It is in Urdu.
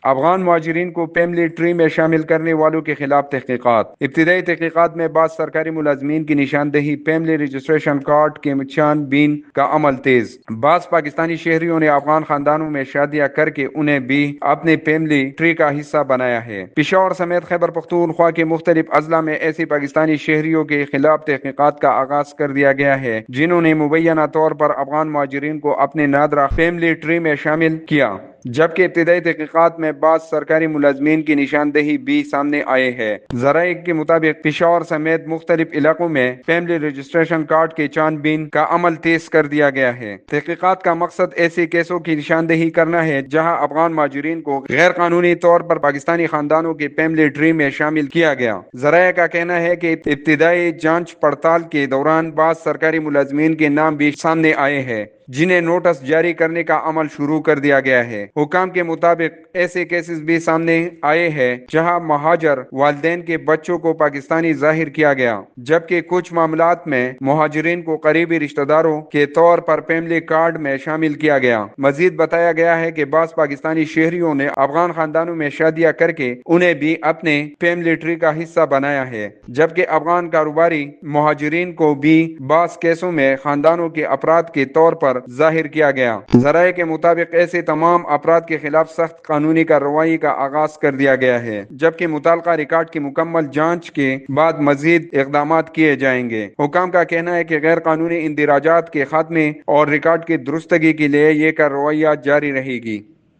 افغان مہاجرین کو فیملی ٹری میں شامل کرنے والوں کے خلاف تحقیقات۔ ابتدائی تحقیقات میں بعض سرکاری ملازمین کی نشاندہی فیملی رجسٹریشن کارڈ کے چھان بین کا عمل تیز۔ بعض پاکستانی شہریوں نے افغان خاندانوں میں شادیاں کر کے انہیں بھی اپنے فیملی ٹری کا حصہ بنایا ہے۔ پشاور سمیت خیبر پختونخوا کے مختلف اضلاع میں ایسے پاکستانی شہریوں کے خلاف تحقیقات کا آغاز کر دیا گیا ہے جنہوں نے مبینہ طور پر افغان مہاجرین کو اپنے نادرہ فیملی ٹری میں شامل کیا، جبکہ ابتدائی تحقیقات میں بعض سرکاری ملازمین کی نشاندہی بھی سامنے آئے ہے۔ ذرائع کے مطابق پشاور سمیت مختلف علاقوں میں فیملی رجسٹریشن کارڈ کے چھان بین کا عمل تیز کر دیا گیا ہے۔ تحقیقات کا مقصد ایسے کیسوں کی نشاندہی کرنا ہے جہاں افغان مہاجرین کو غیر قانونی طور پر پاکستانی خاندانوں کے فیملی ٹری میں شامل کیا گیا۔ ذرائع کا کہنا ہے کہ ابتدائی جانچ پڑتال کے دوران بعض سرکاری ملازمین کے نام بھی سامنے آئے ہیں جنہیں نوٹس جاری کرنے کا عمل شروع کر دیا گیا ہے۔ حکام کے مطابق ایسے کیسز بھی سامنے آئے ہیں جہاں مہاجر والدین کے بچوں کو پاکستانی ظاہر کیا گیا، جبکہ کچھ معاملات میں مہاجرین کو قریبی رشتہ داروں کے طور پر فیملی کارڈ میں شامل کیا گیا۔ مزید بتایا گیا ہے کہ بعض پاکستانی شہریوں نے افغان خاندانوں میں شادیاں کر کے انہیں بھی اپنے فیملی ٹری کا حصہ بنایا ہے، جبکہ افغان کاروباری مہاجرین کو بھی بعض کیسوں میں خاندانوں کے افراد کے طور پر ظاہر کیا گیا۔ ذرائع کے مطابق ایسے تمام افراد کے خلاف سخت قانونی کارروائی کا آغاز کر دیا گیا ہے، جبکہ متعلقہ ریکارڈ کی مکمل جانچ کے بعد مزید اقدامات کیے جائیں گے۔ حکام کا کہنا ہے کہ غیر قانونی اندراجات کے خاتمے اور ریکارڈ کی درستگی کے لیے یہ کارروائیاں جاری رہے گی۔